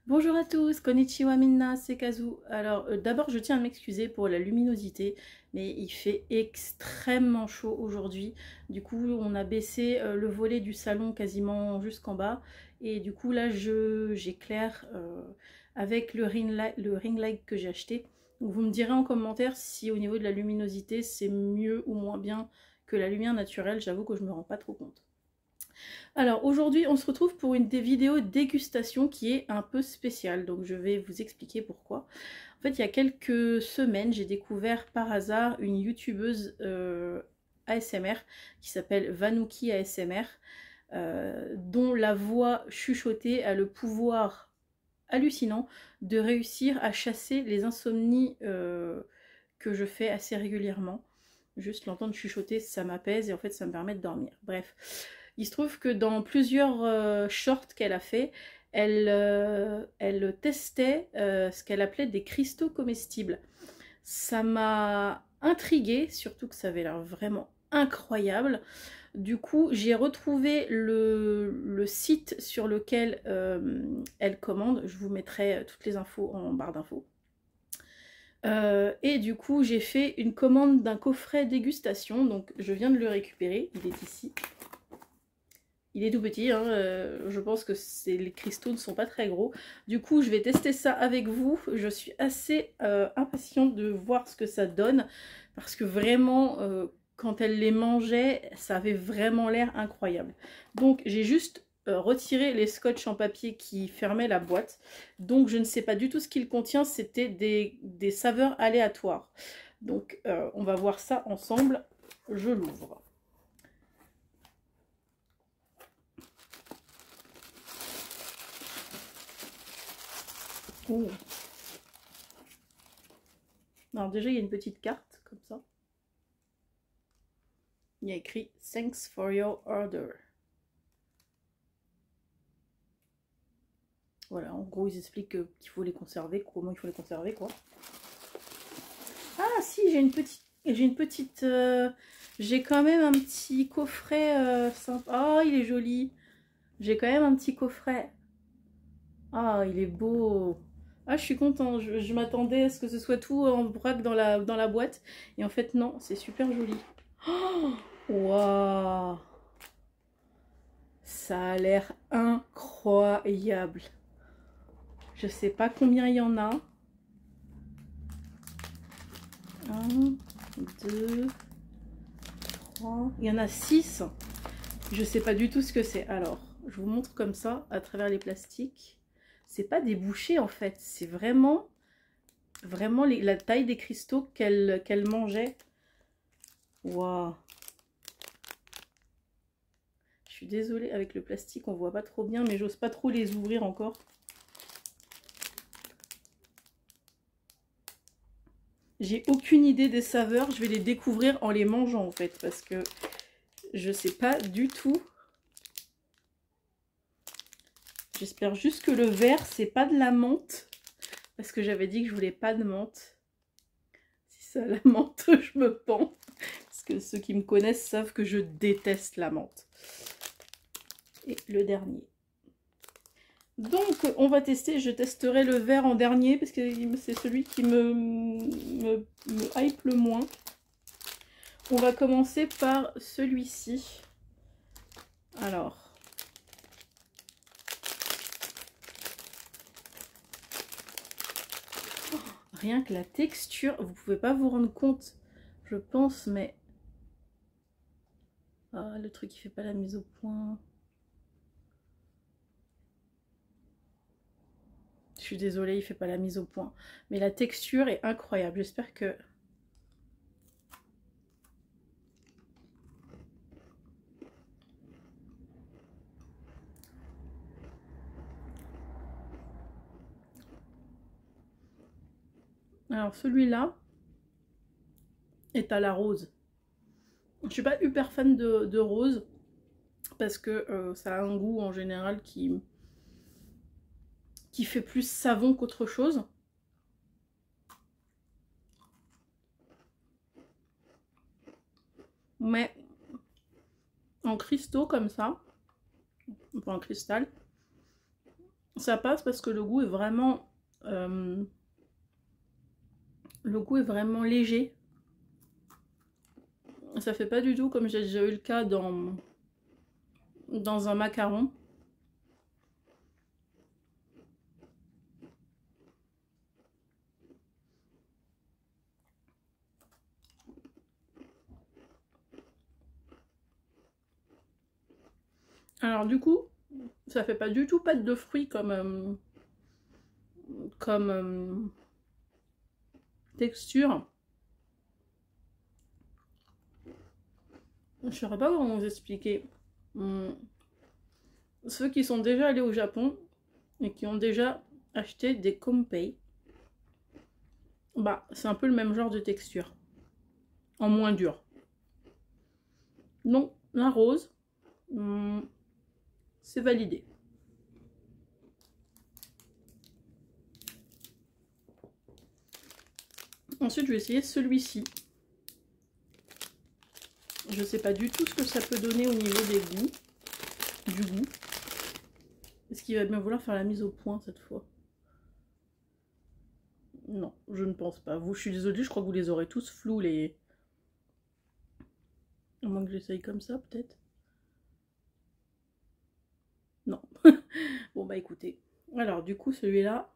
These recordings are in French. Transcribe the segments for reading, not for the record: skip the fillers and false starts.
Bonjour à tous, konnichiwa minna, c'est Kazu. Alors d'abord je tiens à m'excuser pour la luminosité, mais il fait extrêmement chaud aujourd'hui. Du coup on a baissé le volet du salon quasiment jusqu'en bas. Et du coup là j'éclaire avec le ring light que j'ai acheté. Donc vous me direz en commentaire si au niveau de la luminosité c'est mieux ou moins bien que la lumière naturelle. J'avoue que je me rends pas trop compte. Alors aujourd'hui on se retrouve pour une des vidéos dégustation qui est un peu spéciale, donc je vais vous expliquer pourquoi. En fait il y a quelques semaines j'ai découvert par hasard une youtubeuse ASMR qui s'appelle Vanuki ASMR, dont la voix chuchotée a le pouvoir hallucinant de réussir à chasser les insomnies que je fais assez régulièrement. Juste l'entendre chuchoter, ça m'apaise et en fait ça me permet de dormir. Bref, il se trouve que dans plusieurs shorts qu'elle a fait, elle testait ce qu'elle appelait des cristaux comestibles. Ça m'a intriguée, surtout que ça avait l'air vraiment incroyable. Du coup, j'ai retrouvé le site sur lequel elle commande. Je vous mettrai toutes les infos en barre d'infos. Et du coup, j'ai fait une commande d'un coffret dégustation. Donc, je viens de le récupérer. Il est ici. Il est tout petit, hein, je pense que les cristaux ne sont pas très gros. Du coup, je vais tester ça avec vous. Je suis assez impatiente de voir ce que ça donne. Parce que vraiment, quand elle les mangeait, ça avait vraiment l'air incroyable. Donc, j'ai juste retiré les scotch en papier qui fermaient la boîte. Donc, je ne sais pas du tout ce qu'il contient. C'était des saveurs aléatoires. Donc, on va voir ça ensemble. Je l'ouvre. Oh. Alors déjà, il y a une petite carte, comme ça. Il y a écrit « Thanks for your order ». Voilà, en gros, ils expliquent qu'il faut les conserver, comment il faut les conserver, quoi. Ah, si, j'ai une petite... j'ai quand même un petit coffret sympa. Oh, il est joli. J'ai quand même un petit coffret. Ah, il est beau. Ah, je suis contente. Je m'attendais à ce que ce soit tout en vrac dans la boîte. Et en fait, non, c'est super joli. Oh, waouh! Ça a l'air incroyable. Je sais pas combien il y en a. 1, 2, 3. Il y en a 6. Je sais pas du tout ce que c'est. Alors, je vous montre comme ça à travers les plastiques. C'est pas des bouchées en fait. C'est vraiment la taille des cristaux qu'elle mangeait. Waouh! Je suis désolée, avec le plastique on voit pas trop bien, mais j'ose pas trop les ouvrir encore. J'ai aucune idée des saveurs, je vais les découvrir en les mangeant en fait, parce que je sais pas du tout. J'espère juste que le vert c'est pas de la menthe, parce que j'avais dit que je voulais pas de menthe. Si c'est la menthe, je me pends, parce que ceux qui me connaissent savent que je déteste la menthe. Et le dernier. Donc on va tester, je testerai le vert en dernier, parce que c'est celui qui me hype le moins. On va commencer par celui-ci. Alors. Rien que la texture, vous pouvez pas vous rendre compte, je pense, mais... Ah, le truc qui fait pas la mise au point. Je suis désolée, il fait pas la mise au point. Mais la texture est incroyable, j'espère que... Alors celui-là est à la rose. Je suis pas hyper fan de rose parce que ça a un goût en général qui fait plus savon qu'autre chose. Mais en cristaux comme ça, enfin en cristal, ça passe parce que le goût est vraiment léger. Ça fait pas du tout comme j'ai déjà eu le cas dans un macaron. Alors du coup, ça fait pas du tout pâte de fruits comme texture. Je ne saurais pas comment vous expliquer. Ceux qui sont déjà allés au Japon et qui ont déjà acheté des Kompei, bah c'est un peu le même genre de texture, en moins dur. Donc la rose, c'est validé. Ensuite je vais essayer celui-ci. Je sais pas du tout ce que ça peut donner au niveau du goût. Est-ce qu'il va bien vouloir faire la mise au point cette fois? Non, je ne pense pas. Je suis désolée, je crois que vous les aurez tous flous les... À moins que j'essaye comme ça peut-être. Non. Bon bah écoutez. Alors du coup celui-là...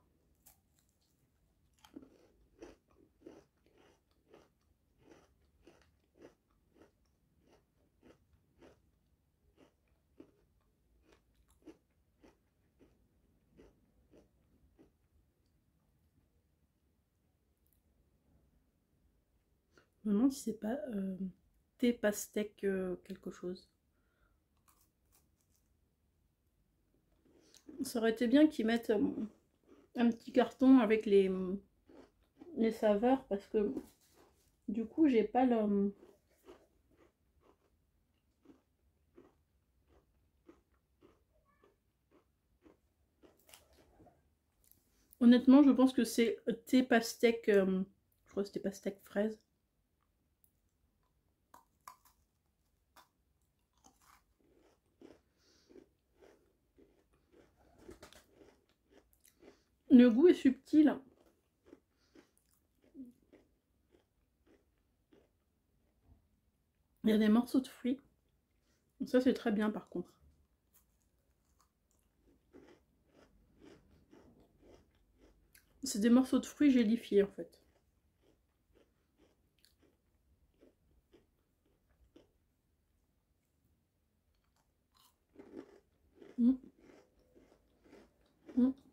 Je me demande si c'est pas thé pastèque quelque chose. Ça aurait été bien qu'ils mettent un petit carton avec les saveurs parce que du coup j'ai pas le... Honnêtement je pense que c'est thé pastèque, je crois que c'était pastèque fraise. Le goût est subtil. Il y a des morceaux de fruits. Ça c'est très bien par contre. C'est des morceaux de fruits gélifiés en fait.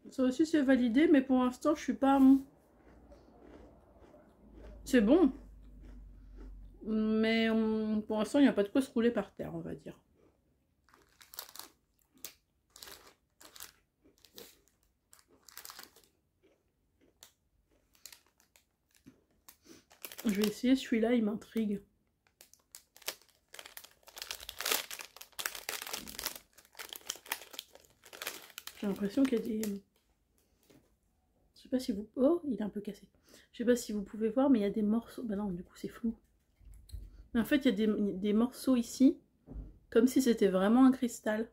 Ça aussi c'est validé, mais pour l'instant je suis pas... C'est bon. Mais pour l'instant il n'y a pas de quoi se rouler par terre, on va dire. Je vais essayer celui-là, il m'intrigue. J'ai l'impression qu'il y a des... Je sais pas si vous... Oh, il est un peu cassé. Je sais pas si vous pouvez voir, mais il y a des morceaux... Bah non, du coup c'est flou. Mais en fait, il y a des morceaux ici, comme si c'était vraiment un cristal.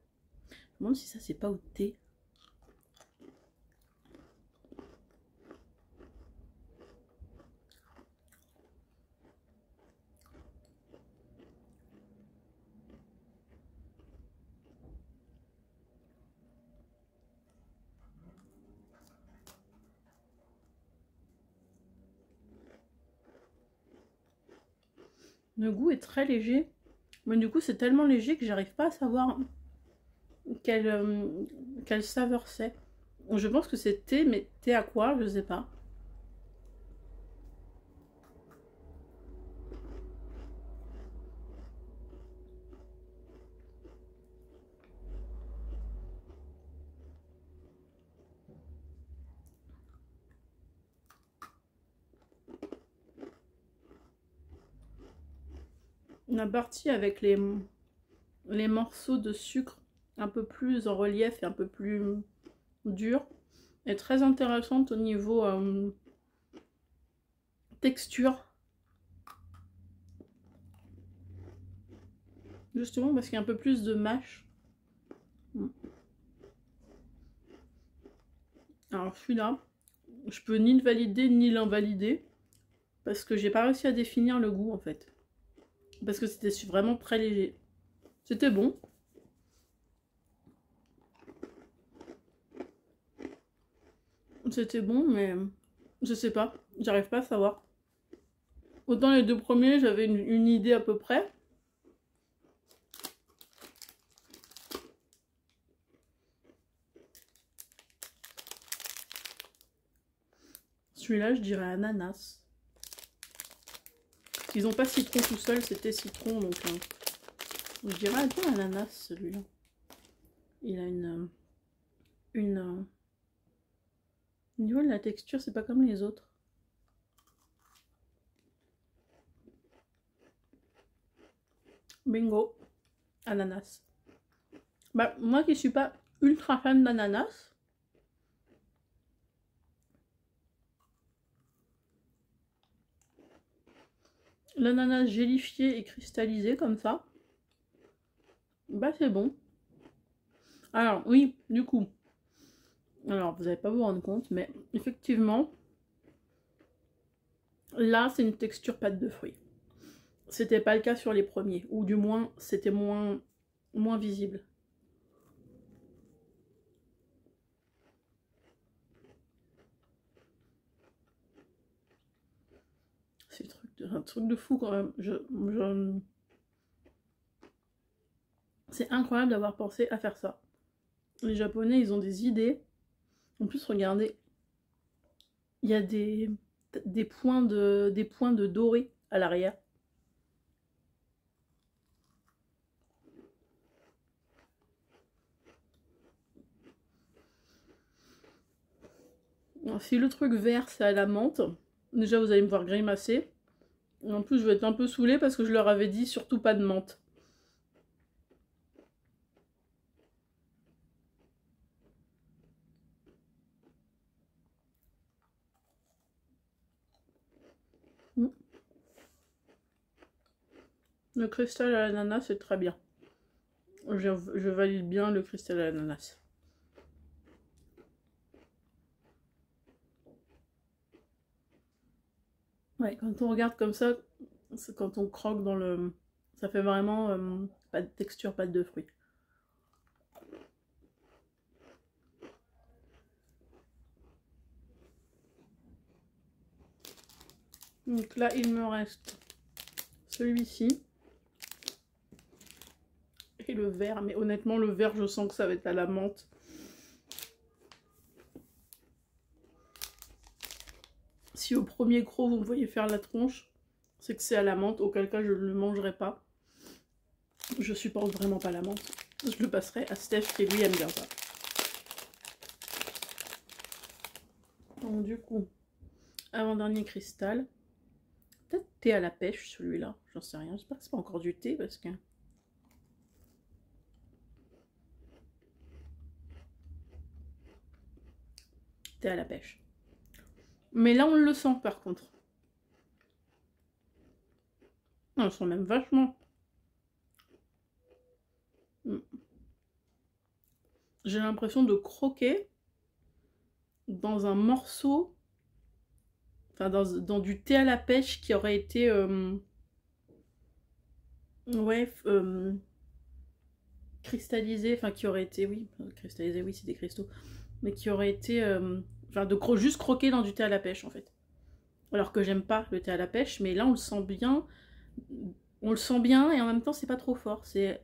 Je me demande si ça c'est pas au thé. Le goût est très léger, mais du coup c'est tellement léger que j'arrive pas à savoir quelle saveur c'est. Je pense que c'est thé, mais thé à quoi, je sais pas. La partie avec les morceaux de sucre un peu plus en relief et un peu plus dur est très intéressante au niveau texture. Justement parce qu'il y a un peu plus de mâche. Alors celui-là, je peux ni le valider ni l'invalider. Parce que j'ai pas réussi à définir le goût en fait. Parce que c'était vraiment très léger. C'était bon. C'était bon, mais je sais pas. J'arrive pas à savoir. Autant les deux premiers, j'avais une idée à peu près. Celui-là, je dirais ananas. Ils ont pas citron tout seul, c'était citron, donc je dirais bien ananas celui-là. Il a au niveau de la texture, c'est pas comme les autres. Bingo, ananas. Bah moi qui suis pas ultra fan d'ananas, l'ananas gélifié et cristallisé comme ça, bah c'est bon. Alors oui, du coup, alors vous n'allez pas vous rendre compte, mais effectivement, là c'est une texture pâte de fruits. C'était pas le cas sur les premiers, ou du moins c'était moins visible. C'est un truc de fou quand même. C'est incroyable d'avoir pensé à faire ça. Les Japonais, ils ont des idées. En plus, regardez, il y a des points de doré à l'arrière. Si le truc vert, c'est à la menthe, déjà vous allez me voir grimacer. Et en plus, je vais être un peu saoulée parce que je leur avais dit surtout pas de menthe. Le cristal à l'ananas, c'est très bien. Je valide bien le cristal à l'ananas. Ouais, quand on regarde comme ça, quand on croque dans le... Ça fait vraiment pas de texture, pâte de fruits. Donc là, il me reste celui-ci. Et le vert. Mais honnêtement, le vert, je sens que ça va être à la menthe. Si au premier croc, vous me voyez faire la tronche, c'est que c'est à la menthe. Auquel cas, je ne le mangerai pas. Je supporte vraiment pas la menthe. Je le passerai à Steph qui lui aime bien ça. Donc du coup, avant-dernier cristal. Peut-être thé à la pêche celui-là. J'en sais rien. J'espère que c'est pas encore du thé parce que... Thé à la pêche. Mais là, on le sent par contre. On le sent même vachement. J'ai l'impression de croquer dans un morceau, enfin dans du thé à la pêche qui aurait été ouais, cristallisé, enfin qui aurait été, oui, cristallisé, oui, c'est des cristaux, mais qui aurait été, enfin juste croquer dans du thé à la pêche en fait. Alors que j'aime pas le thé à la pêche, mais là on le sent bien et en même temps c'est pas trop fort, c'est...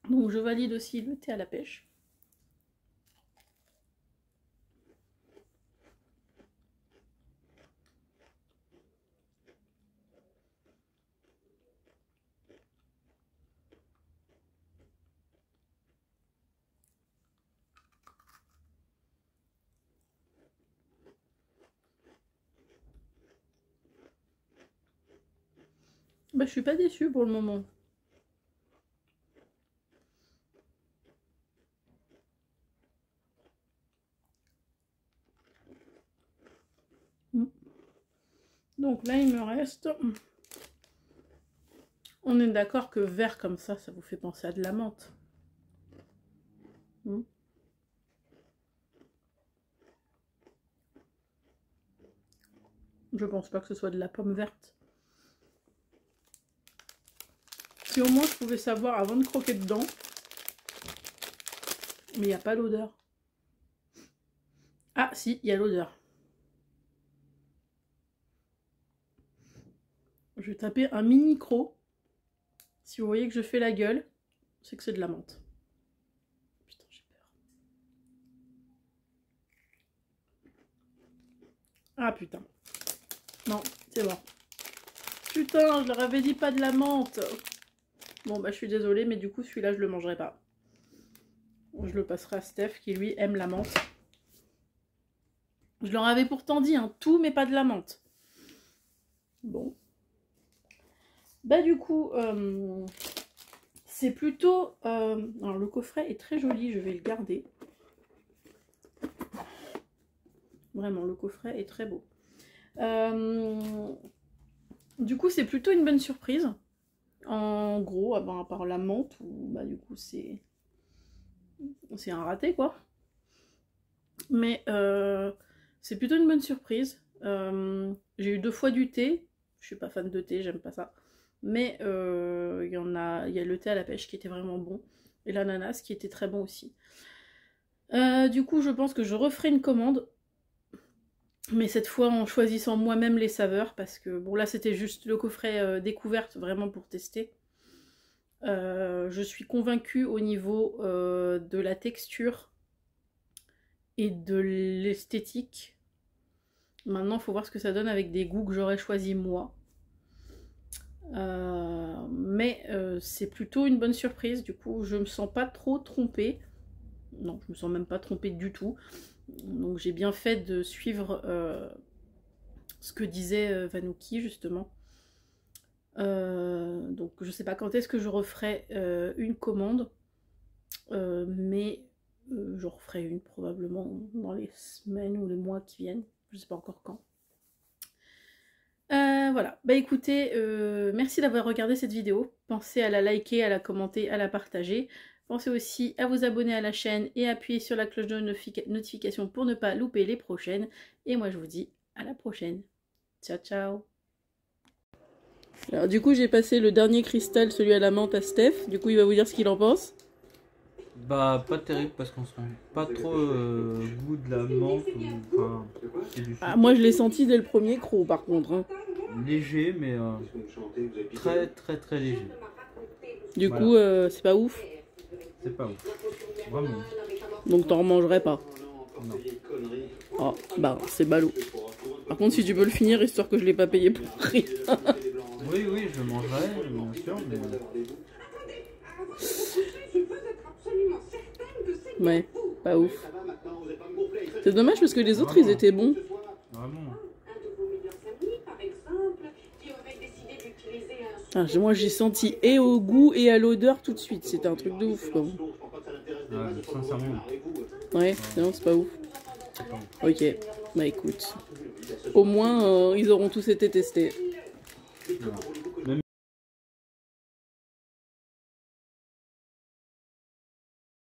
Donc je valide aussi le thé à la pêche. Bah je suis pas déçue pour le moment. Donc là, il me reste... On est d'accord que vert comme ça vous fait penser à de la menthe. Je pense pas que ce soit de la pomme verte. Si au moins je pouvais savoir avant de croquer dedans. Mais il n'y a pas l'odeur. Ah si, il y a l'odeur. Je vais taper un mini croc. Si vous voyez que je fais la gueule, c'est que c'est de la menthe. Putain, j'ai peur. Ah putain. Non, c'est bon. Putain, je leur avais dit pas de la menthe. Bon bah je suis désolée, mais du coup celui-là je le mangerai pas. Je le passerai à Steph qui lui aime la menthe. Je leur avais pourtant dit hein, tout mais pas de la menthe. Bon. Bah du coup, c'est plutôt... alors le coffret est très joli, je vais le garder. Vraiment, le coffret est très beau. Du coup, c'est plutôt une bonne surprise. En gros, à part la menthe, où, bah du coup c'est un raté quoi. Mais c'est plutôt une bonne surprise. J'ai eu 2 fois du thé. Je suis pas fan de thé, j'aime pas ça. Mais il y a le thé à la pêche qui était vraiment bon. Et l'ananas qui était très bon aussi. Du coup, je pense que je referai une commande. Mais cette fois en choisissant moi-même les saveurs. Parce que bon là c'était juste le coffret découverte vraiment pour tester. Je suis convaincue au niveau de la texture et de l'esthétique. Maintenant il faut voir ce que ça donne avec des goûts que j'aurais choisi moi. Mais c'est plutôt une bonne surprise. Du coup je me sens pas trop trompée. Non, je me sens même pas trompée du tout. Donc j'ai bien fait de suivre ce que disait Vanouki justement. Donc je sais pas quand est-ce que je referai une commande. Mais je referai une probablement dans les semaines ou les mois qui viennent. Je sais pas encore quand. Voilà, bah écoutez, merci d'avoir regardé cette vidéo. Pensez à la liker, à la commenter, à la partager. Pensez aussi à vous abonner à la chaîne et appuyer sur la cloche de notification pour ne pas louper les prochaines. Et moi je vous dis à la prochaine. Ciao ciao. Alors du coup j'ai passé le dernier cristal, celui à la menthe à Steph. Du coup il va vous dire ce qu'il en pense. Bah pas terrible parce qu'on sent pas trop goût de la menthe ou enfin ah, moi je l'ai senti dès le premier croc par contre hein. Léger mais très léger. Du voilà. Coup c'est pas ouf. C'est pas ouf. Vraiment. Donc t'en remangerais pas. Non. Oh bah c'est ballot. Par contre si tu peux le finir histoire que je l'ai pas payé pour rien. Oui je le mangerai bien sûr mais... Ouais, pas ouf. C'est dommage parce que les autres ils étaient bons. Vraiment. Ah, moi j'ai senti et au goût et à l'odeur tout de suite. C'était un truc de ouf quoi. Ouais, sincèrement. Ouais, non c'est pas ouf. Ok, bah écoute. Au moins ils auront tous été testés. Voilà.